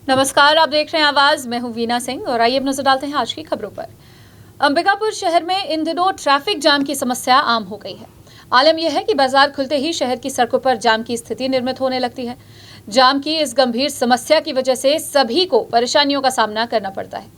नमस्कार, आप देख रहे हैं आवाज। मैं हूं वीना सिंह और आइए अब नजर डालते हैं आज की खबरों पर। अंबिकापुर शहर में इन दिनों ट्रैफिक जाम की समस्या आम हो गई है। आलम यह है कि बाजार खुलते ही शहर की सड़कों पर जाम की स्थिति निर्मित होने लगती है। जाम की इस गंभीर समस्या की वजह से सभी को परेशानियों का सामना करना पड़ता है।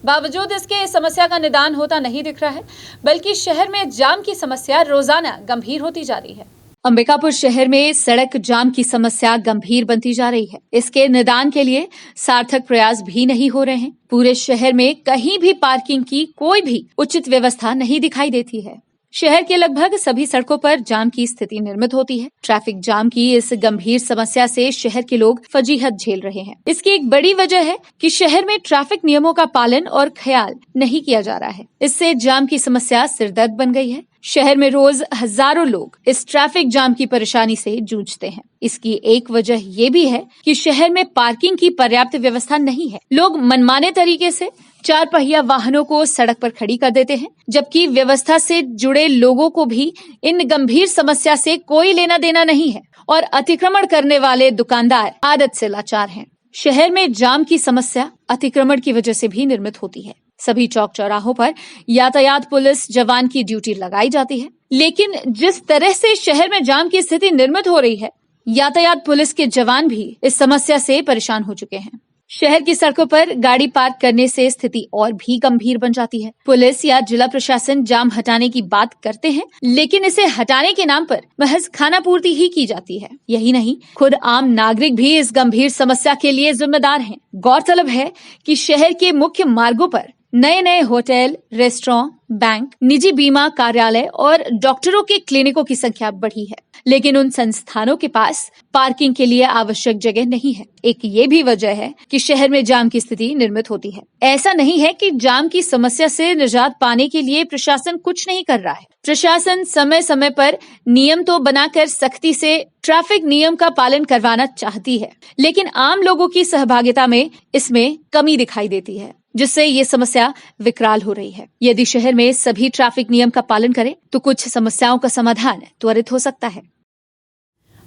बावजूद इसके इस समस्या का निदान होता नहीं दिख रहा है, बल्कि शहर में जाम की समस्या रोजाना गंभीर होती जा रही है। अंबिकापुर शहर में सड़क जाम की समस्या गंभीर बनती जा रही है। इसके निदान के लिए सार्थक प्रयास भी नहीं हो रहे हैं। पूरे शहर में कहीं भी पार्किंग की कोई भी उचित व्यवस्था नहीं दिखाई देती है। शहर के लगभग सभी सड़कों पर जाम की स्थिति निर्मित होती है। ट्रैफिक जाम की इस गंभीर समस्या से शहर के लोग फजीहत झेल रहे हैं। इसकी एक बड़ी वजह है कि शहर में ट्रैफिक नियमों का पालन और ख्याल नहीं किया जा रहा है। इससे जाम की समस्या सिरदर्द बन गई है। शहर में रोज हजारों लोग इस ट्रैफिक जाम की परेशानी से जूझते हैं। इसकी एक वजह ये भी है कि शहर में पार्किंग की पर्याप्त व्यवस्था नहीं है। लोग मनमाने तरीके से 4 पहिया वाहनों को सड़क पर खड़ी कर देते हैं, जबकि व्यवस्था से जुड़े लोगों को भी इन गंभीर समस्या से कोई लेना देना नहीं है और अतिक्रमण करने वाले दुकानदार आदत से लाचार हैं। शहर में जाम की समस्या अतिक्रमण की वजह से भी निर्मित होती है। सभी चौक चौराहों पर यातायात पुलिस जवान की ड्यूटी लगाई जाती है, लेकिन जिस तरह से शहर में जाम की स्थिति निर्मित हो रही है, यातायात पुलिस के जवान भी इस समस्या से परेशान हो चुके हैं। शहर की सड़कों पर गाड़ी पार्क करने से स्थिति और भी गंभीर बन जाती है। पुलिस या जिला प्रशासन जाम हटाने की बात करते हैं, लेकिन इसे हटाने के नाम पर महज खानापूर्ति ही की जाती है। यही नहीं, खुद आम नागरिक भी इस गंभीर समस्या के लिए जिम्मेदार हैं। गौरतलब है कि शहर के मुख्य मार्गों पर नए नए होटल, रेस्टोरेंट, बैंक, निजी बीमा कार्यालय और डॉक्टरों के क्लिनिकों की संख्या बढ़ी है, लेकिन उन संस्थानों के पास पार्किंग के लिए आवश्यक जगह नहीं है। एक ये भी वजह है कि शहर में जाम की स्थिति निर्मित होती है। ऐसा नहीं है कि जाम की समस्या से निजात पाने के लिए प्रशासन कुछ नहीं कर रहा है। प्रशासन समय समय पर नियम तो बनाकर सख्ती से ट्रैफिक नियम का पालन करवाना चाहती है, लेकिन आम लोगों की सहभागिता में इसमें कमी दिखाई देती है, जिससे ये समस्या विकराल हो रही है। यदि शहर में सभी ट्रैफिक नियम का पालन करें तो कुछ समस्याओं का समाधान त्वरित हो सकता है।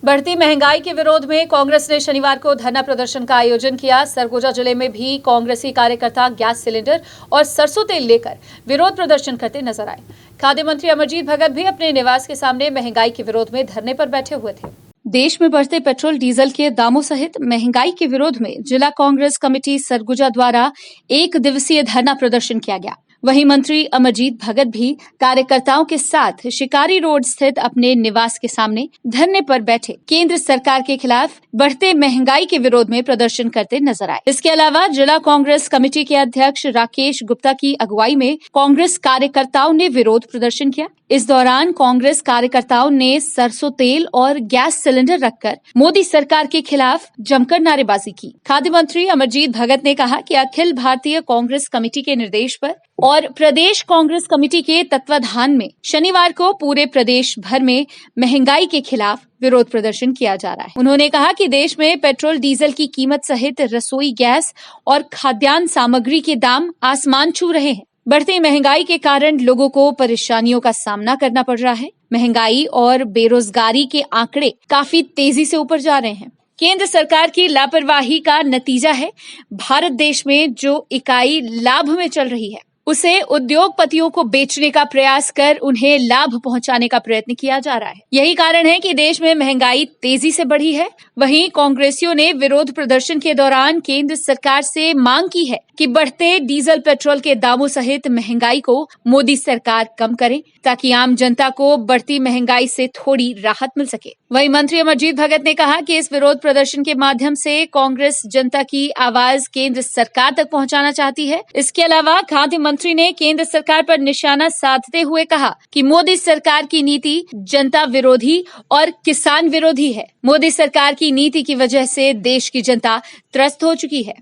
बढ़ती महंगाई के विरोध में कांग्रेस ने शनिवार को धरना प्रदर्शन का आयोजन किया। सरगुजा जिले में भी कांग्रेसी कार्यकर्ता गैस सिलेंडर और सरसों तेल लेकर विरोध प्रदर्शन करते नजर आए। खाद्य मंत्री अमरजीत भगत भी अपने निवास के सामने महंगाई के विरोध में धरने पर बैठे हुए थे। देश में बढ़ते पेट्रोल डीजल के दामों सहित महंगाई के विरोध में जिला कांग्रेस कमेटी सरगुजा द्वारा 1 दिवसीय धरना प्रदर्शन किया गया। वहीं मंत्री अमरजीत भगत भी कार्यकर्ताओं के साथ शिकारी रोड स्थित अपने निवास के सामने धरने पर बैठे केंद्र सरकार के खिलाफ बढ़ते महंगाई के विरोध में प्रदर्शन करते नजर आए। इसके अलावा जिला कांग्रेस कमेटी के अध्यक्ष राकेश गुप्ता की अगुवाई में कांग्रेस कार्यकर्ताओं ने विरोध प्रदर्शन किया। इस दौरान कांग्रेस कार्यकर्ताओं ने सरसों तेल और गैस सिलेंडर रखकर मोदी सरकार के खिलाफ जमकर नारेबाजी की। खाद्य मंत्री अमरजीत भगत ने कहा कि अखिल भारतीय कांग्रेस कमेटी के निर्देश पर और प्रदेश कांग्रेस कमेटी के तत्वाधान में शनिवार को पूरे प्रदेश भर में महंगाई के खिलाफ विरोध प्रदर्शन किया जा रहा है। उन्होंने कहा कि देश में पेट्रोल डीजल की कीमत सहित रसोई गैस और खाद्यान्न सामग्री के दाम आसमान छू रहे हैं। बढ़ती महंगाई के कारण लोगों को परेशानियों का सामना करना पड़ रहा है। महंगाई और बेरोजगारी के आंकड़े काफी तेजी से ऊपर जा रहे हैं। केंद्र सरकार की लापरवाही का नतीजा है भारत देश में जो इकाई लाभ में चल रही है, उसे उद्योगपतियों को बेचने का प्रयास कर उन्हें लाभ पहुंचाने का प्रयत्न किया जा रहा है। यही कारण है कि देश में महंगाई तेजी से बढ़ी है। वहीं कांग्रेसियों ने विरोध प्रदर्शन के दौरान केंद्र सरकार से मांग की है कि बढ़ते डीजल पेट्रोल के दामों सहित महंगाई को मोदी सरकार कम करे, ताकि आम जनता को बढ़ती महंगाई से थोड़ी राहत मिल सके। वहीं मंत्री अमरजीत भगत ने कहा कि इस विरोध प्रदर्शन के माध्यम से कांग्रेस जनता की आवाज केंद्र सरकार तक पहुंचाना चाहती है। इसके अलावा खाद्य मंत्री ने केंद्र सरकार पर निशाना साधते हुए कहा कि मोदी सरकार की नीति जनता विरोधी और किसान विरोधी है। मोदी सरकार की नीति की वजह से देश की जनता त्रस्त हो चुकी है।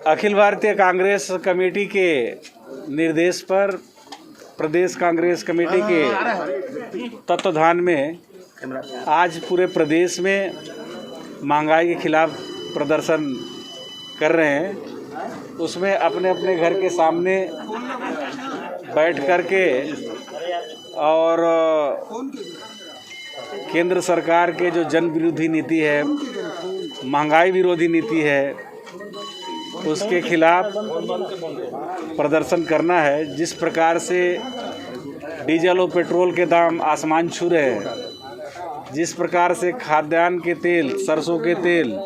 अखिल भारतीय कांग्रेस कमेटी के निर्देश पर प्रदेश कांग्रेस कमेटी के तत्वाधान में आज पूरे प्रदेश में महंगाई के खिलाफ प्रदर्शन कर रहे हैं। उसमें अपने अपने घर के सामने बैठ कर के और केंद्र सरकार के जो जन विरोधी नीति है, महंगाई विरोधी नीति है, उसके खिलाफ प्रदर्शन करना है। जिस प्रकार से डीजल और पेट्रोल के दाम आसमान छू रहे हैं, जिस प्रकार से खाद्यान्न के तेल, सरसों के तेल,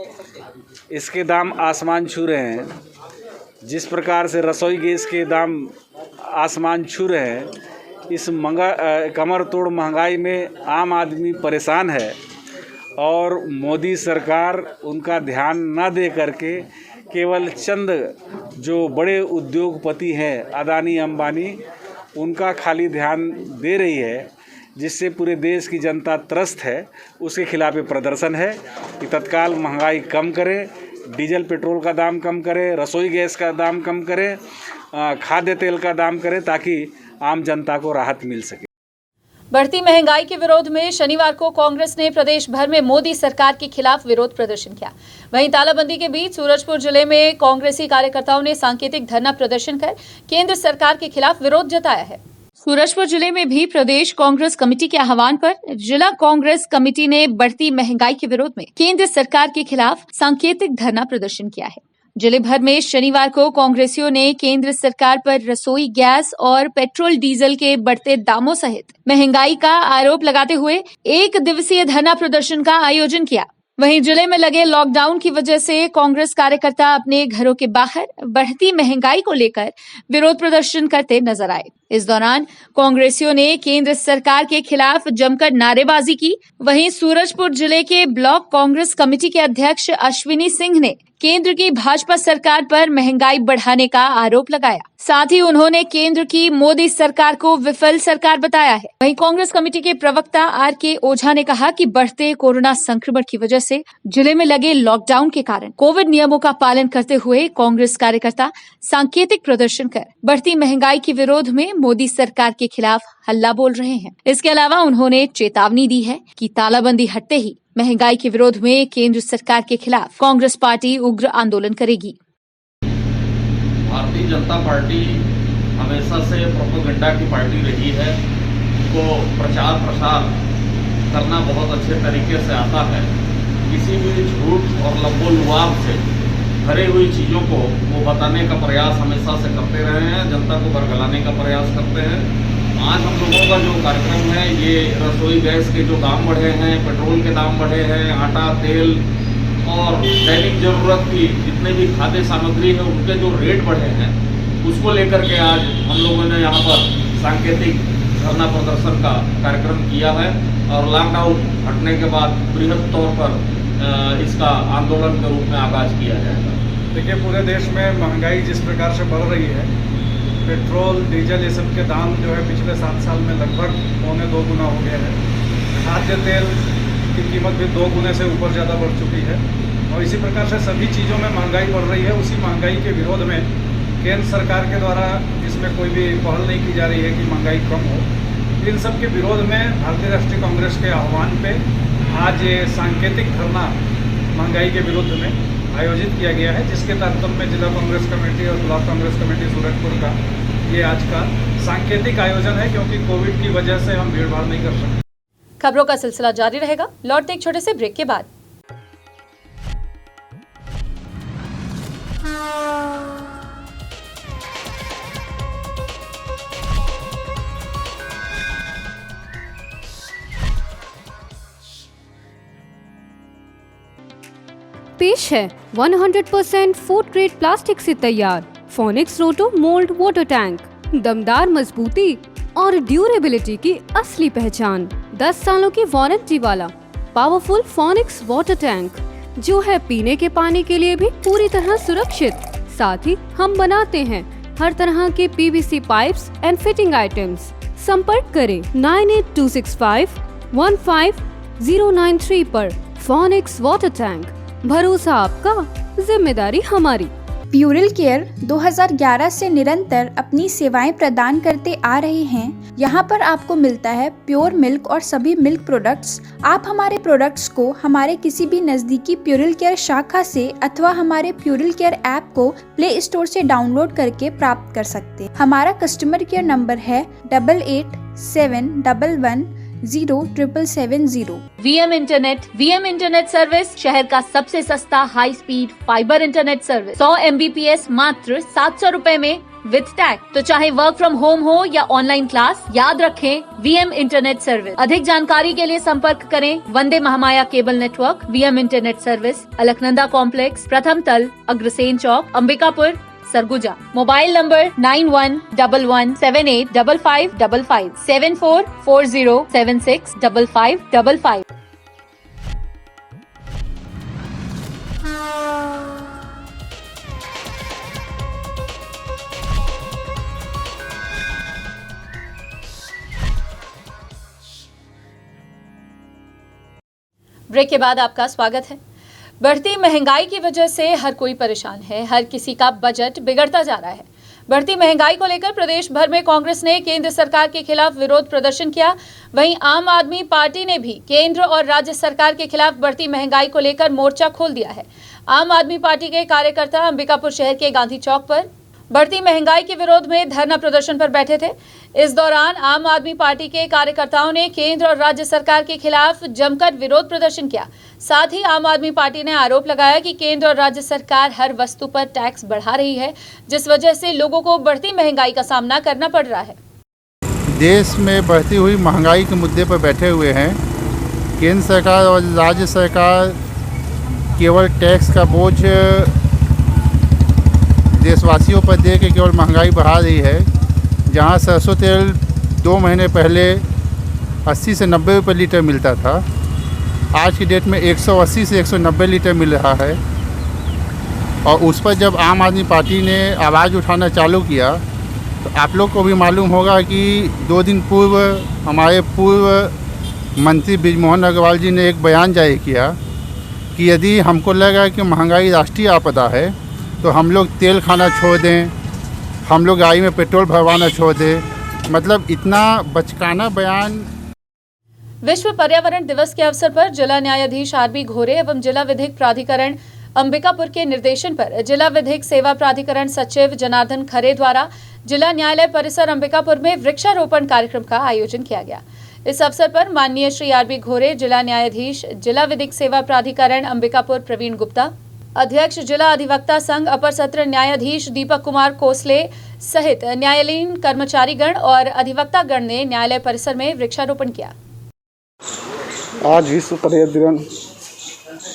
इसके दाम आसमान छू रहे हैं, जिस प्रकार से रसोई गैस के दाम आसमान छू रहे हैं, इस कमर तोड़ महंगाई में आम आदमी परेशान है और मोदी सरकार उनका ध्यान न दे करके केवल चंद जो बड़े उद्योगपति हैं, अदानी अंबानी, उनका खाली ध्यान दे रही है, जिससे पूरे देश की जनता त्रस्त है। उसके खिलाफ ये प्रदर्शन है कि तत्काल महंगाई कम करें, डीजल पेट्रोल का दाम कम करें, रसोई गैस का दाम कम करें, खाद्य तेल का दाम करें, ताकि आम जनता को राहत मिल सके। बढ़ती महंगाई के विरोध में शनिवार को कांग्रेस ने प्रदेश भर में मोदी सरकार के खिलाफ विरोध प्रदर्शन किया। वहीं तालाबंदी के बीच सूरजपुर जिले में कांग्रेसी कार्यकर्ताओं ने सांकेतिक धरना प्रदर्शन कर केंद्र सरकार के खिलाफ विरोध जताया है। सूरजपुर जिले में भी प्रदेश कांग्रेस कमेटी के आह्वान पर जिला कांग्रेस कमेटी ने बढ़ती महंगाई के विरोध में केंद्र सरकार के खिलाफ सांकेतिक धरना प्रदर्शन किया है। जिले भर में शनिवार को कांग्रेसियों ने केंद्र सरकार पर रसोई गैस और पेट्रोल डीजल के बढ़ते दामों सहित महंगाई का आरोप लगाते हुए एक दिवसीय धरना प्रदर्शन का आयोजन किया। वहीं जिले में लगे लॉकडाउन की वजह से कांग्रेस कार्यकर्ता अपने घरों के बाहर बढ़ती महंगाई को लेकर विरोध प्रदर्शन करते नजर आए। इस दौरान कांग्रेसियों ने केंद्र सरकार के खिलाफ जमकर नारेबाजी की। वहीं सूरजपुर जिले के ब्लॉक कांग्रेस कमेटी के अध्यक्ष अश्विनी सिंह ने केंद्र की भाजपा सरकार पर महंगाई बढ़ाने का आरोप लगाया। साथ ही उन्होंने केंद्र की मोदी सरकार को विफल सरकार बताया है। वहीं कांग्रेस कमेटी के प्रवक्ता आर.के. ओझा ने कहा कि बढ़ते कोरोना संक्रमण की वजह से जिले में लगे लॉकडाउन के कारण कोविड नियमों का पालन करते हुए कांग्रेस कार्यकर्ता सांकेतिक प्रदर्शन कर बढ़ती महंगाई के विरोध में मोदी सरकार के खिलाफ हल्ला बोल रहे हैं। इसके अलावा उन्होंने चेतावनी दी है कि तालाबंदी हटते ही महंगाई के विरोध में केंद्र सरकार के खिलाफ कांग्रेस पार्टी उग्र आंदोलन करेगी। भारतीय जनता पार्टी हमेशा से प्रोपेगेंडा की पार्टी रही है। को प्रचार प्रसार करना बहुत अच्छे तरीके से आता है। किसी भी झूठ और लंबो-लुआब से भरी हुई चीज़ों को वो बताने का प्रयास हमेशा से करते रहे हैं, जनता को बरगलाने का प्रयास करते हैं। आज हम लोगों का जो कार्यक्रम है, ये रसोई गैस के जो दाम बढ़े हैं, पेट्रोल के दाम बढ़े हैं, आटा, तेल और दैनिक जरूरत की जितने भी खाद्य सामग्री है उनके जो रेट बढ़े हैं, उसको लेकर के आज हम लोगों ने यहाँ पर सांकेतिक धरना प्रदर्शन का कार्यक्रम किया है और लॉकडाउन हटने के बाद बृहद तौर पर इसका आंदोलन के रूप में आगाज किया जाएगा। देखिए, पूरे देश में महंगाई जिस प्रकार से बढ़ रही है, पेट्रोल, डीजल, ये सब के दाम जो है पिछले 7 साल में लगभग 2 गुना हो गया है। खाद्य तेल की कीमत भी 2 गुने से ऊपर ज़्यादा बढ़ चुकी है और इसी प्रकार से सभी चीज़ों में महंगाई बढ़ रही है। उसी महंगाई के विरोध में केंद्र सरकार के द्वारा इसमें कोई भी पहल नहीं की जा रही है कि महंगाई कम हो। इन सब के विरोध में भारतीय राष्ट्रीय कांग्रेस के आह्वान पे आज ये सांकेतिक धरना महंगाई के विरुद्ध में आयोजित किया गया है, जिसके तारतम्य में जिला कांग्रेस कमेटी और ब्लॉक कांग्रेस कमेटी सूरजपुर का ये आज का सांकेतिक आयोजन है, क्योंकि कोविड की वजह से हम भीड़ भाड़ नहीं कर सकते। खबरों का सिलसिला जारी रहेगा। लौटते एक छोटे से ब्रेक के बाद। पेश है 100% फूड ग्रेड प्लास्टिक से तैयार फोनिक्स रोटो मोल्ड वाटर टैंक। दमदार मजबूती और ड्यूरेबिलिटी की असली पहचान। 10 सालों की वारंटी वाला पावरफुल फोनिक्स वाटर टैंक, जो है पीने के पानी के लिए भी पूरी तरह सुरक्षित। साथ ही हम बनाते हैं हर तरह के PVC pipes and fitting items. संपर्क करें 9826515093 पर। फोनिक्स वाटर टैंक, भरोसा आपका, जिम्मेदारी हमारी। प्यूरल केयर 2011 से निरंतर अपनी सेवाएं प्रदान करते आ रहे हैं। यहाँ पर आपको मिलता है प्योर मिल्क और सभी मिल्क प्रोडक्ट्स। आप हमारे प्रोडक्ट्स को हमारे किसी भी नजदीकी प्यूरल केयर शाखा से अथवा हमारे प्यूरल केयर ऐप को प्ले स्टोर से डाउनलोड करके प्राप्त कर सकते हैं। हमारा कस्टमर केयर नंबर है 887111 07770। VM इंटरनेट सर्विस शहर का सबसे सस्ता high speed fibre internet service 100 MBPS मात्र 700 रुपए में विद टैग। तो चाहे वर्क फ्रॉम होम हो या ऑनलाइन क्लास, याद रखें VM इंटरनेट सर्विस। अधिक जानकारी के लिए संपर्क करें Vande Mahamaya cable network VM internet service, Alaknanda complex, प्रथम तल, अग्रसेन चौक, Ambikapur, Sarguja. Mobile number 9111785555 7440765555। Break के बाद आपका स्वागत है। बढ़ती महंगाई की वजह से हर कोई परेशान है, हर किसी का बजट बिगड़ता जा रहा है। बढ़ती महंगाई को लेकर प्रदेश भर में कांग्रेस ने केंद्र सरकार के खिलाफ विरोध प्रदर्शन किया। वहीं आम आदमी पार्टी ने भी केंद्र और राज्य सरकार के खिलाफ बढ़ती महंगाई को लेकर मोर्चा खोल दिया है। आम आदमी पार्टी के कार्यकर्ता अंबिकापुर शहर के गांधी चौक पर बढ़ती महंगाई के विरोध में धरना प्रदर्शन पर बैठे थे। इस दौरान आम आदमी पार्टी के कार्यकर्ताओं ने केंद्र और राज्य सरकार के खिलाफ जमकर विरोध प्रदर्शन किया। साथ ही आम आदमी पार्टी ने आरोप लगाया कि केंद्र और राज्य सरकार हर वस्तु पर टैक्स बढ़ा रही है, जिस वजह से लोगों को बढ़ती महंगाई का सामना करना पड़ रहा है। देश में बढ़ती हुई महंगाई के मुद्दे पर बैठे हुए हैं। केंद्र सरकार और राज्य सरकार केवल टैक्स का बोझ देशवासियों पर दे के केवल महंगाई बढ़ा रही है। जहां सरसों तेल 2 महीने पहले 80 से 90 रुपये लीटर मिलता था, आज की डेट में 180 से 190 लीटर मिल रहा है। और उस पर जब आम आदमी पार्टी ने आवाज़ उठाना चालू किया तो आप लोग को भी मालूम होगा कि 2 दिन पूर्व हमारे पूर्व मंत्री बृजमोहन अग्रवाल जी ने एक बयान जारी किया कि यदि हमको लगा कि महंगाई राष्ट्रीय आपदा है तो हम लोग तेल खाना छोड़ दें, हम लोग गाड़ी में पेट्रोल भरवाना छोड़ दें। मतलब इतना बचकाना बयान। विश्व पर्यावरण दिवस के अवसर पर जिला न्यायाधीश RB घोरे एवं जिला विधिक प्राधिकरण अंबिकापुर के निर्देशन पर जिला विधिक सेवा प्राधिकरण सचिव जनार्दन खरे द्वारा जिला न्यायालय परिसर अंबिकापुर में वृक्षारोपण कार्यक्रम का आयोजन किया गया। इस अवसर पर माननीय श्री RB घोरे, जिला न्यायाधीश, जिला विधिक सेवा प्राधिकरण अंबिकापुर प्रवीण गुप्ता, अध्यक्ष जिला अधिवक्ता संघ अपर सत्र न्यायाधीश दीपक कुमार कोसले सहित न्यायालयीन कर्मचारीगण और अधिवक्तागण ने न्यायालय परिसर में वृक्षारोपण किया। आज विश्व पर्यावरण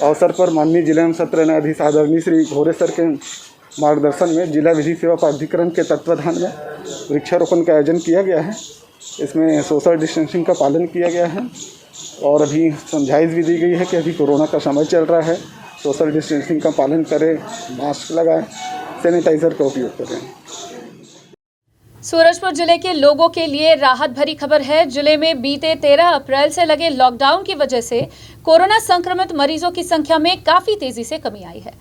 अवसर पर माननीय जिला एवं सत्र न्यायाधीश आदरणीय श्री घोरे सर के मार्गदर्शन में जिला विधिक सेवा प्राधिकरण के तत्वाधान में वृक्षारोपण का आयोजन किया गया है। इसमें सोशल डिस्टेंसिंग का पालन किया गया है और अभी समझाइश भी दी गई है कि अभी कोरोना का समय चल रहा है, सोशल डिस्टेंसिंग का पालन करें, मास्क लगाएं, सैनिटाइजर का उपयोग करें। सूरजपुर जिले के लोगों के लिए राहत भरी खबर है। जिले में बीते 13 अप्रैल से लगे लॉकडाउन की वजह से कोरोना संक्रमित मरीजों की संख्या में काफी तेजी से कमी आई है।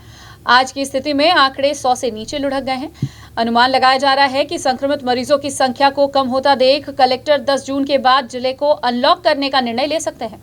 आज की स्थिति में आंकड़े 100 से नीचे लुढ़क गए हैं। अनुमान लगाया जा रहा है कि संक्रमित मरीजों की संख्या को कम होता देख कलेक्टर 10 जून के बाद जिले को अनलॉक करने का निर्णय ले सकते हैं।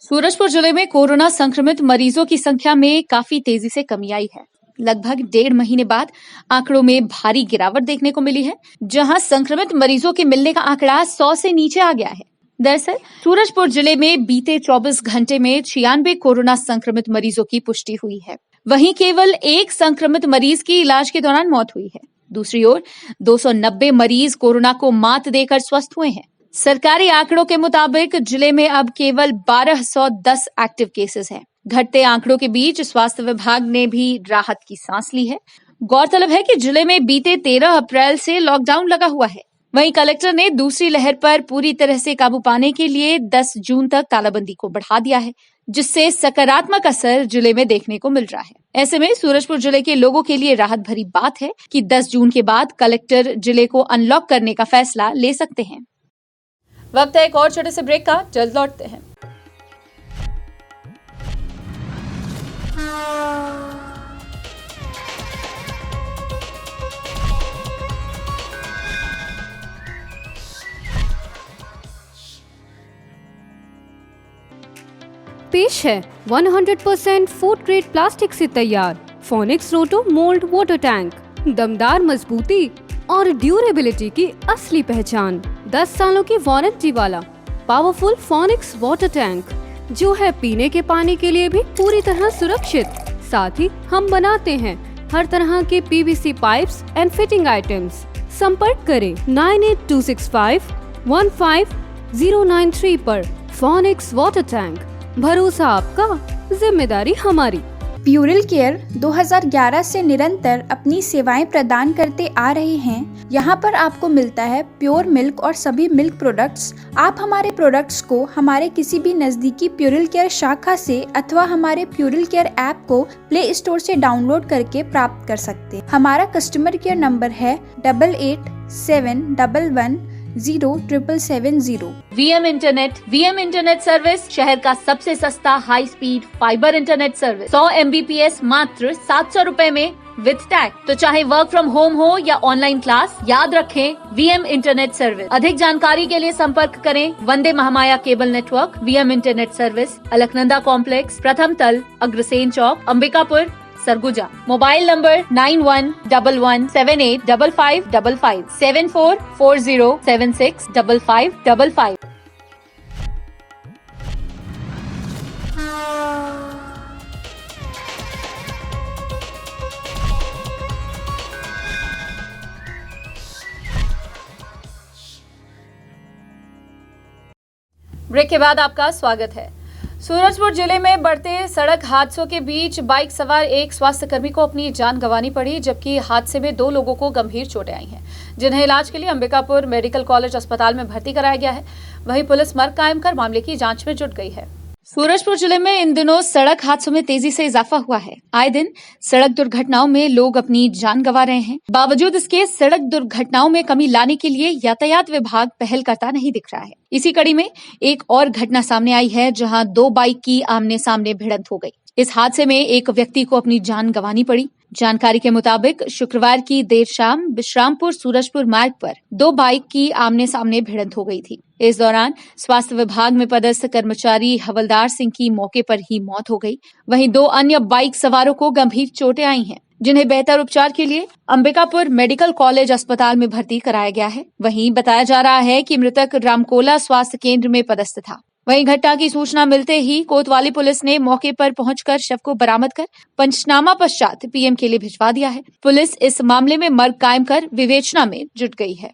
सूरजपुर जिले में कोरोना संक्रमित मरीजों की संख्या में काफी तेजी से कमी आई है। लगभग 1.5 महीने बाद आंकड़ों में भारी गिरावट देखने को मिली है, जहां संक्रमित मरीजों के मिलने का आंकड़ा 100 से नीचे आ गया है। दरअसल सूरजपुर जिले में बीते 24 घंटे में 96 कोरोना संक्रमित मरीजों की पुष्टि हुई है। वहीं केवल 1 संक्रमित मरीज की इलाज के दौरान मौत हुई है। दूसरी ओर 290 मरीज कोरोना को मात देकर स्वस्थ हुए हैं। सरकारी आंकड़ों के मुताबिक जिले में अब केवल 1210 एक्टिव केसेस हैं। घटते आंकड़ों के बीच स्वास्थ्य विभाग ने भी राहत की सांस ली है। गौरतलब है कि जिले में बीते 13 अप्रैल से लॉकडाउन लगा हुआ है। वहीं कलेक्टर ने दूसरी लहर पर पूरी तरह से काबू पाने के लिए 10 जून तक तालाबंदी को बढ़ा दिया है, जिससे सकारात्मक असर जिले में देखने को मिल रहा है। ऐसे में सूरजपुर जिले के लोगों के लिए राहत भरी बात है कि 10 जून के बाद कलेक्टर जिले को अनलॉक करने का फैसला ले सकते हैं। वक्त है एक और छोटे से ब्रेक का, जल्द लौटते हैं। पेश है 100% फूड ग्रेड प्लास्टिक से तैयार फोनिक्स रोटो मोल्ड वाटर टैंक। दमदार मजबूती और ड्यूरेबिलिटी की असली पहचान, 10 सालों की वारंटी वाला पावरफुल फोनिक्स वाटर टैंक, जो है पीने के पानी के लिए भी पूरी तरह सुरक्षित। साथ ही हम बनाते हैं हर तरह के PVC pipes and fitting items. संपर्क करें 9826515093 पर। फोनिक्स वाटर टैंक, भरोसा आपका, जिम्मेदारी हमारी। प्यूरिल केयर 2011 से निरंतर अपनी सेवाएं प्रदान करते आ रहे हैं। यहाँ पर आपको मिलता है प्योर मिल्क और सभी मिल्क प्रोडक्ट्स। आप हमारे प्रोडक्ट्स को हमारे किसी भी नज़दीकी प्यूरिल केयर शाखा से अथवा हमारे प्यूरिल केयर ऐप को प्ले स्टोर से डाउनलोड करके प्राप्त कर सकते हैं। हमारा कस्टमर केयर नंबर है 8871110770। वीएम इंटरनेट सर्विस, शहर का सबसे सस्ता high speed fibre internet service. 100 MBPS मात्र 700 रुपए में विद टैग। तो चाहे वर्क फ्रॉम होम हो या ऑनलाइन क्लास, याद रखें वीएम इंटरनेट सर्विस। अधिक जानकारी के लिए संपर्क करें Vande Mahamaya cable network, VM internet service, Alaknanda complex, प्रथम तल, अग्रसेन चौक, Ambikapur, Sarguja. Mobile number 9111785555 7440765555। Break के बाद आपका स्वागत है। सूरजपुर जिले में बढ़ते सड़क हादसों के बीच बाइक सवार एक स्वास्थ्यकर्मी को अपनी जान गंवानी पड़ी, जबकि हादसे में 2 लोगों को गंभीर चोटें आई हैं, जिन्हें इलाज के लिए अंबिकापुर मेडिकल कॉलेज अस्पताल में भर्ती कराया गया है। वहीं पुलिस मर्ग कायम कर मामले की जांच में जुट गई है। सूरजपुर जिले में इन दिनों सड़क हादसों में तेजी से इजाफा हुआ है। आए दिन सड़क दुर्घटनाओं में लोग अपनी जान गंवा रहे हैं। बावजूद इसके सड़क दुर्घटनाओं में कमी लाने के लिए यातायात विभाग पहल करता नहीं दिख रहा है। इसी कड़ी में एक और घटना सामने आई है, जहां 2 बाइक की आमने सामने भिड़ंत हो गई। इस हादसे में एक व्यक्ति को अपनी जान गंवानी पड़ी। जानकारी के मुताबिक शुक्रवार की देर शाम विश्रामपुर सूरजपुर मार्ग पर 2 बाइक की आमने सामने भिड़ंत हो गई थी। इस दौरान स्वास्थ्य विभाग में पदस्थ कर्मचारी हवलदार सिंह की मौके पर ही मौत हो गई। वहीं 2 अन्य बाइक सवारों को गंभीर चोटें आई हैं, जिन्हें बेहतर उपचार के लिए अंबिकापुर मेडिकल कॉलेज अस्पताल में भर्ती कराया गया है। वहीं बताया जा रहा है कि मृतक रामकोला स्वास्थ्य केंद्र में पदस्थ था। वहीं घटना की सूचना मिलते ही कोतवाली पुलिस ने मौके पर पहुंचकर शव को बरामद कर पंचनामा पश्चात पीएम के लिए भिजवा दिया है। पुलिस इस मामले में मर्ग कायम कर विवेचना में जुट गई है।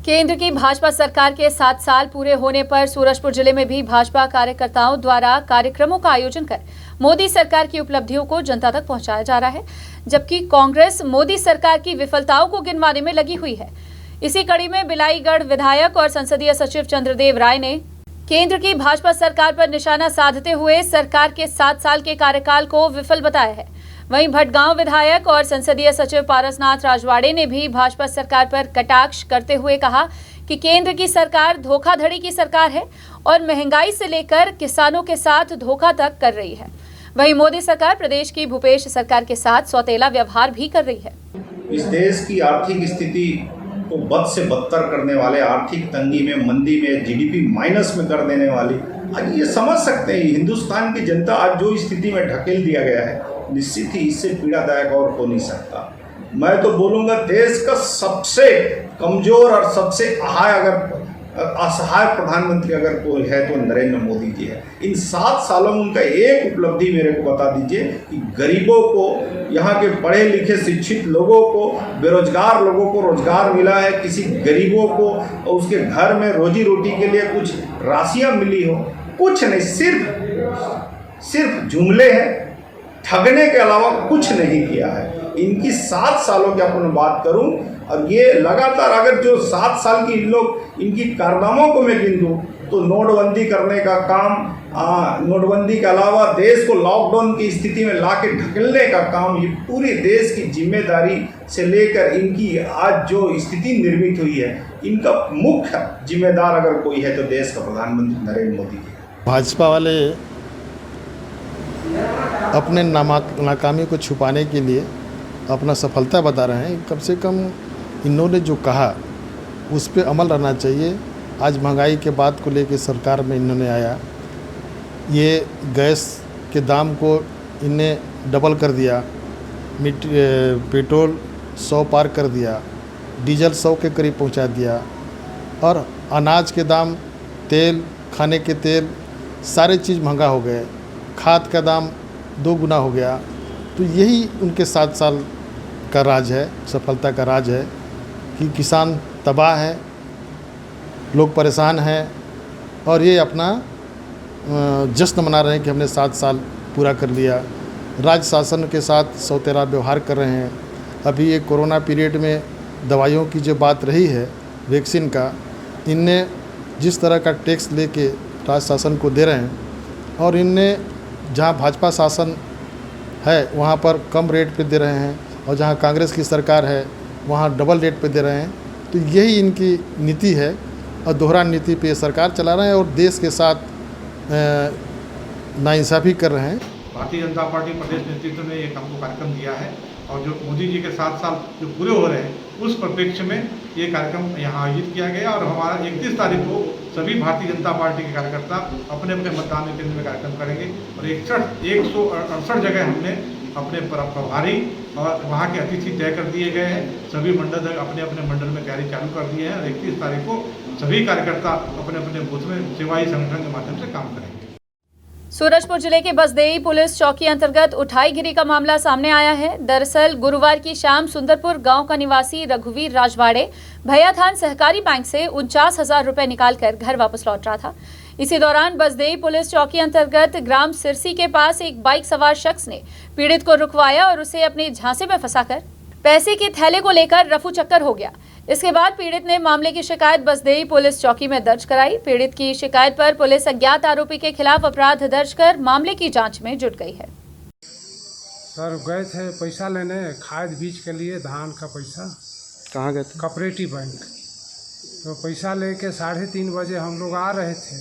केंद्र की भाजपा सरकार के 7 साल पूरे होने पर सूरजपुर जिले में भी भाजपा कार्यकर्ताओं द्वारा कार्यक्रमों का आयोजन कर मोदी सरकार की उपलब्धियों को जनता तक पहुंचाया जा रहा है, जबकि कांग्रेस मोदी सरकार की विफलताओं को गिनवाने में लगी हुई है। इसी कड़ी में बिलाईगढ़ विधायक और संसदीय सचिव चंद्रदेव राय ने केंद्र की भाजपा सरकार पर निशाना साधते हुए सरकार के 7 साल के कार्यकाल को विफल बताया है। वहीं भटगांव विधायक और संसदीय सचिव पारसनाथ राजवाड़े ने भी भाजपा सरकार पर कटाक्ष करते हुए कहा कि केंद्र की सरकार धोखाधड़ी की सरकार है और महंगाई से लेकर किसानों के साथ धोखा तक कर रही है। वहीं मोदी सरकार प्रदेश की भूपेश सरकार के साथ सौतेला व्यवहार भी कर रही है। इस देश की आर्थिक स्थिति को बद से बदतर करने वाले, आर्थिक तंगी में, मंदी में, जीडीपी माइनस में कर देने वाली, आज ये समझ सकते हैं हिंदुस्तान की जनता आज जो स्थिति में ढकेल दिया गया है, निश्चित ही इससे पीड़ादायक और हो नहीं सकता। मैं तो बोलूँगा देश का सबसे कमजोर और सबसे असहाय प्रधानमंत्री अगर कोई है तो नरेंद्र मोदी जी है। इन 7 सालों में उनका एक उपलब्धि मेरे को बता दीजिए कि गरीबों को, यहाँ के पढ़े लिखे शिक्षित लोगों को, बेरोजगार लोगों को रोजगार मिला है, किसी गरीबों को उसके घर में रोजी रोटी के लिए कुछ राशियाँ मिली हो, कुछ नहीं, सिर्फ जुमले हैं, ठगने के अलावा कुछ नहीं किया है। इनकी 7 सालों की अपन बात करूं और ये लगातार अगर जो 7 साल की लोग इनकी कारनामों को मैं गिन दूं तो नोटबंदी करने का काम, नोटबंदी के अलावा देश को लॉकडाउन की स्थिति में ला के ढकेलने का काम, ये पूरे देश की जिम्मेदारी से लेकर इनकी आज जो स्थिति निर्मित हुई है, इनका मुख्य जिम्मेदार अगर कोई है तो देश का प्रधानमंत्री नरेंद्र मोदी जी। भाजपा वाले अपने नाकामी को छुपाने के लिए अपना सफलता बता रहे हैं। कम से कम इन्होंने जो कहा उस पर अमल रहना चाहिए। आज महंगाई के बात को लेकर सरकार में इन्होंने आया, ये गैस के दाम को इन्हें डबल कर दिया, पेट्रोल 100 पार कर दिया, डीजल 100 के करीब पहुंचा दिया और अनाज के दाम तेल, खाने के तेल, सारे चीज़ महंगा हो गए, खाद का दाम 2 गुना हो गया। तो यही उनके 7 साल का राज है, सफलता का राज है कि किसान तबाह है, लोग परेशान हैं और ये अपना जश्न मना रहे हैं कि हमने 7 साल पूरा कर लिया। राज्य शासन के साथ सौतेला व्यवहार कर रहे हैं। अभी ये कोरोना पीरियड में दवाइयों की जो बात रही है, वैक्सीन का, इनने जिस तरह का टैक्स लेके राज्य शासन को दे रहे हैं और इनने जहां भाजपा शासन है वहां पर कम रेट पे दे रहे हैं और जहां कांग्रेस की सरकार है वहां डबल रेट पे दे रहे हैं। तो यही इनकी नीति है और दोहरा नीति पे सरकार चला रहे हैं और देश के साथ नाइंसाफ़ी कर रहे हैं। भारतीय जनता पार्टी प्रदेश नेतृत्व ने एक हमको कार्यक्रम दिया है और जो मोदी जी के 7 साल जो पूरे हो रहे हैं उस परिप्रेक्ष्य में ये कार्यक्रम यहाँ आयोजित किया गया और हमारा 31 तारीख को सभी भारतीय जनता पार्टी के कार्यकर्ता अपने अपने मतदान केंद्र में कार्यक्रम करेंगे और 168 जगह हमने अपने प्रभारी और वहाँ के अतिथि तय कर दिए गए हैं। सभी मंडल अपने अपने मंडल में तैयारी चालू कर दिए हैं और 31 तारीख को सभी कार्यकर्ता अपने अपने बूथ में सेवाई संगठन के माध्यम से काम करेंगे। सूरजपुर जिले के बसदेई पुलिस चौकी अंतर्गत उठाईगिरी का मामला सामने आया है। दरअसल गुरुवार की शाम सुंदरपुर गांव का निवासी रघुवीर राजवाड़े भैयाथान सहकारी बैंक से 49,000 रुपए निकालकर घर वापस लौट रहा था। इसी दौरान बसदेई पुलिस चौकी अंतर्गत ग्राम सिरसी के पास एक बाइक सवार शख्स ने पीड़ित को रुकवाया और उसे अपने झांसे में फंसाकर पैसे के थैले को लेकर रफू चक्कर हो गया। इसके बाद पीड़ित ने मामले की शिकायत बसदेई पुलिस चौकी में दर्ज कराई। पीड़ित की शिकायत पर पुलिस अज्ञात आरोपी के खिलाफ अपराध दर्ज कर मामले की जांच में जुट गई है। सर गए थे पैसा लेने, खाद बीज के लिए, धान का पैसा। कहाँ गए थे? Cooperative bank. तो पैसा लेके 3:30 बजे हम लोग आ रहे थे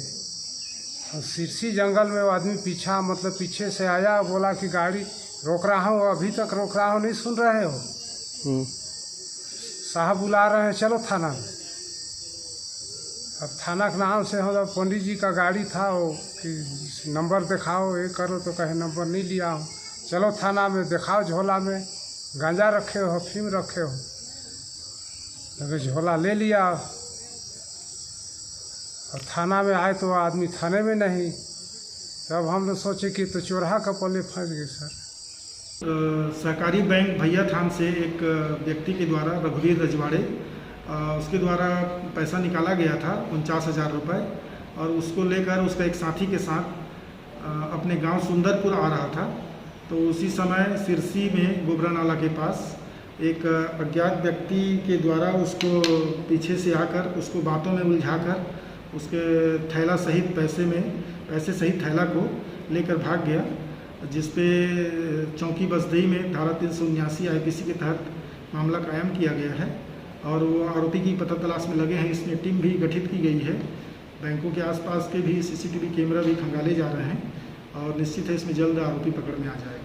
और सिरसी जंगल में वो आदमी पीछे से आया, बोला कि गाड़ी रोक रहा हूँ, अभी तक रोक रहा हूँ, नहीं सुन रहे हो? साहब बुला रहे हैं, चलो थाना में। अब थाना के नाम से हम पंडित जी का गाड़ी था, वो कि नंबर दिखाओ, ये करो, तो कहे नंबर नहीं लिया हूँ। चलो थाना में, दिखाओ झोला में गांजा रखे हो, अफीम रखे हो। तो झोला ले लिया और थाना में आए तो आदमी थाने में नहीं। तब हम लोग सोचे कि तो चोरहा का पल्ले फंस गए। सर सहकारी बैंक भैयाथान से एक व्यक्ति के द्वारा, रघुवीर रजवाड़े, उसके द्वारा पैसा निकाला गया था 49,000 रुपये और उसको लेकर उसका एक साथी के साथ अपने गांव सुंदरपुर आ रहा था। तो उसी समय सिरसी में गोबरा नाला के पास एक अज्ञात व्यक्ति के द्वारा उसको पीछे से आकर उसको बातों में उलझाकर उसके थैला सहित पैसे सहित थैला को लेकर भाग गया, जिसपे चौकी बसदेई में धारा 379 IPC के तहत मामला कायम किया गया है और वो आरोपी की पता तलाश में लगे हैं। इसमें टीम भी गठित की गई है। बैंकों के आसपास के भी CCTV कैमरा भी खंगाले जा रहे हैं और निश्चित है इसमें जल्द आरोपी पकड़ में आ जाएगा।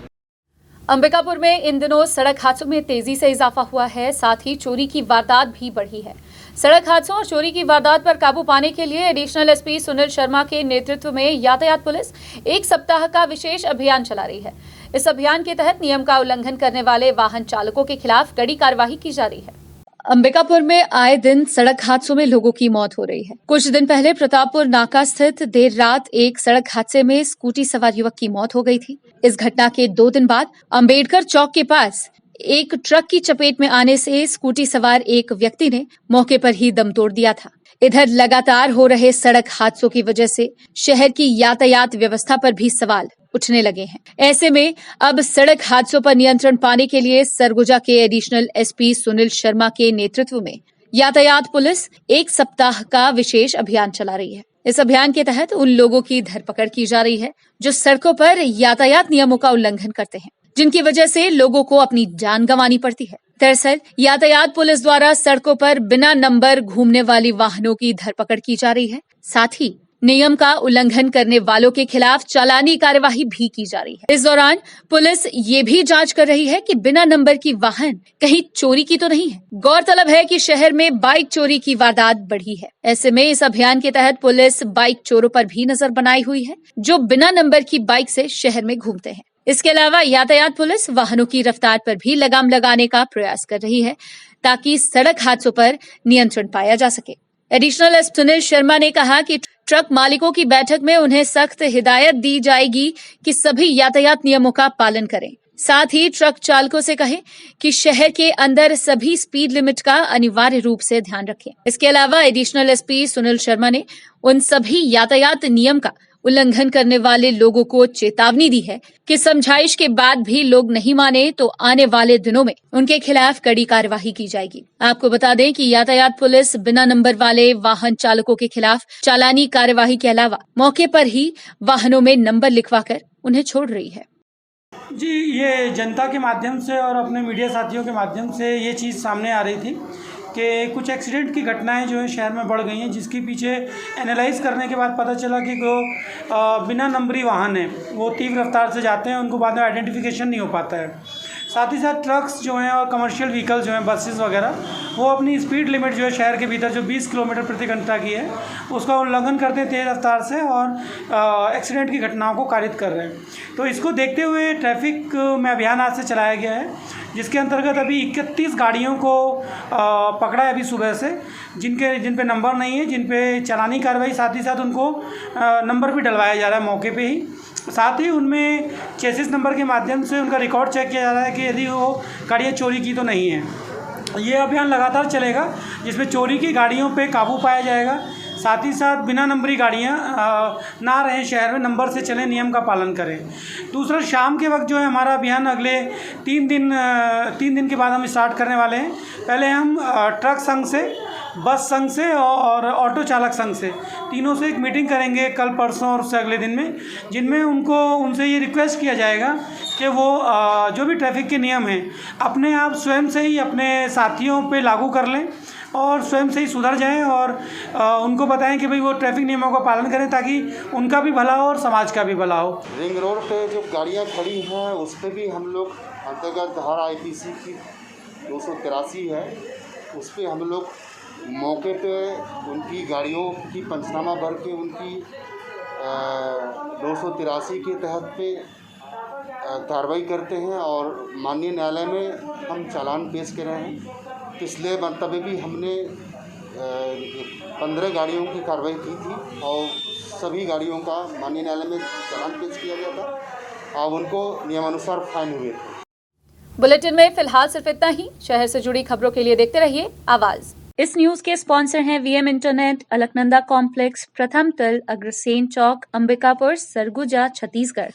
अंबिकापुर में इन दिनों सड़क हादसों में तेजी से इजाफा हुआ है, साथ ही चोरी की वारदात भी बढ़ी है। सड़क हादसों और चोरी की वारदात पर काबू पाने के लिए एडिशनल SP सुनील शर्मा के नेतृत्व में यातायात पुलिस 1 सप्ताह का विशेष अभियान चला रही है। इस अभियान के तहत नियम का उल्लंघन करने वाले वाहन चालकों के खिलाफ कड़ी कार्रवाई की जा रही है। अंबिकापुर में आए दिन सड़क हादसों में लोगों की मौत हो रही है। कुछ दिन पहले प्रतापपुर नाका स्थित देर रात एक सड़क हादसे में स्कूटी सवार युवक की मौत हो गई थी। इस घटना के 2 दिन बाद अंबेडकर चौक के पास एक ट्रक की चपेट में आने से स्कूटी सवार एक व्यक्ति ने मौके पर ही दम तोड़ दिया था। इधर लगातार हो रहे सड़क हादसों की वजह से शहर की यातायात व्यवस्था पर भी सवाल उठने लगे हैं। ऐसे में अब सड़क हादसों पर नियंत्रण पाने के लिए सरगुजा के एडिशनल SP सुनील शर्मा के नेतृत्व में यातायात पुलिस 1 सप्ताह का विशेष अभियान चला रही है। इस अभियान के तहत उन लोगों की धरपकड़ की जा रही है जो सड़कों पर यातायात नियमों का उल्लंघन करते हैं, जिनकी वजह से लोगों को अपनी जान गंवानी पड़ती है। दरअसल यातायात पुलिस द्वारा सड़कों पर बिना नंबर घूमने वाली वाहनों की धरपकड़ की जा रही है। साथ ही नियम का उल्लंघन करने वालों के खिलाफ चालानी कार्यवाही भी की जा रही है। इस दौरान पुलिस ये भी जांच कर रही है कि बिना नंबर की वाहन कहीं चोरी की तो नहीं है। गौरतलब है कि शहर में बाइक चोरी की वारदात बढ़ी है। ऐसे में इस अभियान के तहत पुलिस बाइक चोरों पर भी नजर बनाई हुई है जो बिना नंबर की बाइक से शहर में घूमते हैं। इसके अलावा यातायात पुलिस वाहनों की रफ्तार पर भी लगाम लगाने का प्रयास कर रही है ताकि सड़क हादसों पर नियंत्रण पाया जा सके। एडिशनल SP सुनील शर्मा ने कहा कि ट्रक मालिकों की बैठक में उन्हें सख्त हिदायत दी जाएगी कि सभी यातायात नियमों का पालन करें। साथ ही ट्रक चालकों से कहें कि शहर के अंदर सभी स्पीड लिमिट का अनिवार्य रूप से ध्यान रखें। इसके अलावा एडिशनल एसपी सुनील शर्मा ने उन सभी यातायात नियम का उल्लंघन करने वाले लोगों को चेतावनी दी है कि समझाइश के बाद भी लोग नहीं माने तो आने वाले दिनों में उनके खिलाफ कड़ी कार्यवाही की जाएगी। आपको बता दें कि यातायात पुलिस बिना नंबर वाले वाहन चालकों के खिलाफ चालानी कार्यवाही के अलावा मौके पर ही वाहनों में नंबर लिखवाकर उन्हें छोड़ रही है। जी, ये जनता के माध्यम से और अपने मीडिया साथियों के माध्यम से ये चीज़ सामने आ रही थी कि कुछ एक्सीडेंट की घटनाएं जो है शहर में बढ़ गई हैं, जिसके पीछे एनालाइज करने के बाद पता चला कि जो बिना नंबरी वाहन है वो तीव्र रफ्तार से जाते हैं, उनको बाद में आइडेंटिफिकेशन नहीं हो पाता है। साथ ही साथ ट्रक्स जो हैं और कमर्शियल व्हीकल जो हैं, बसेस वगैरह, वो अपनी स्पीड लिमिट जो है शहर के भीतर जो 20 किलोमीटर प्रति घंटा की है उसका उल्लंघन करते हैं तेज़ रफ्तार से और एक्सीडेंट की घटनाओं को कारित कर रहे हैं। तो इसको देखते हुए ट्रैफिक में अभियान आज से चलाया गया है, जिसके अंतर्गत अभी 31 गाड़ियों को पकड़ा है अभी सुबह से, जिन पे नंबर नहीं है, जिन पे चालानी कार्रवाई, साथ ही साथ उनको नंबर भी डलवाया जा रहा है मौके पे ही। साथ ही उनमें चेसिस नंबर के माध्यम से उनका रिकॉर्ड चेक किया जा रहा है कि यदि वो गाड़ियाँ चोरी की तो नहीं है। ये अभियान लगातार चलेगा, जिसमें चोरी की गाड़ियों पे काबू पाया जाएगा। साथ ही साथ बिना नंबरी गाड़ियाँ ना रहें शहर में, नंबर से चलें, नियम का पालन करें। दूसरा, शाम के वक्त जो है हमारा अभियान अगले 3 दिन के बाद हम स्टार्ट करने वाले हैं। पहले हम ट्रक संघ से, बस संघ से और ऑटो चालक संघ से, तीनों से एक मीटिंग करेंगे कल, परसों और उससे अगले दिन में, जिनमें उनसे ये रिक्वेस्ट किया जाएगा कि वो जो भी ट्रैफिक के नियम हैं अपने आप स्वयं से ही अपने साथियों पे लागू कर लें और स्वयं से ही सुधर जाएं और उनको बताएं कि भाई वो ट्रैफिक नियमों का पालन करें, ताकि उनका भी भला हो और समाज का भी भला हो। रिंग रोड पे जो गाड़ियाँ खड़ी हैं उस पर भी हम लोग अंतर्गत धारा IPC की 283 है, उस पर हम लोग मौके पे उनकी गाड़ियों की पंचनामा भर के उनकी 283 के तहत पे कार्रवाई करते हैं और माननीय न्यायालय में हम चालान पेश कर रहे हैं। पिछले मंतव्य भी हमने 15 गाड़ियों की कार्रवाई की थी और सभी गाड़ियों का माननीय न्यायालय में चालान पेश किया गया था और उनको नियमानुसार फाइन हुए थे। बुलेटिन में फिलहाल सिर्फ इतना ही। शहर से जुड़ी खबरों के लिए देखते रहिए आवाज। इस न्यूज के स्पॉन्सर हैं VM इंटरनेट, अलकनंदा कॉम्प्लेक्स, प्रथम तल, अग्रसेन चौक, अंबिकापुर, सरगुजा, छत्तीसगढ़।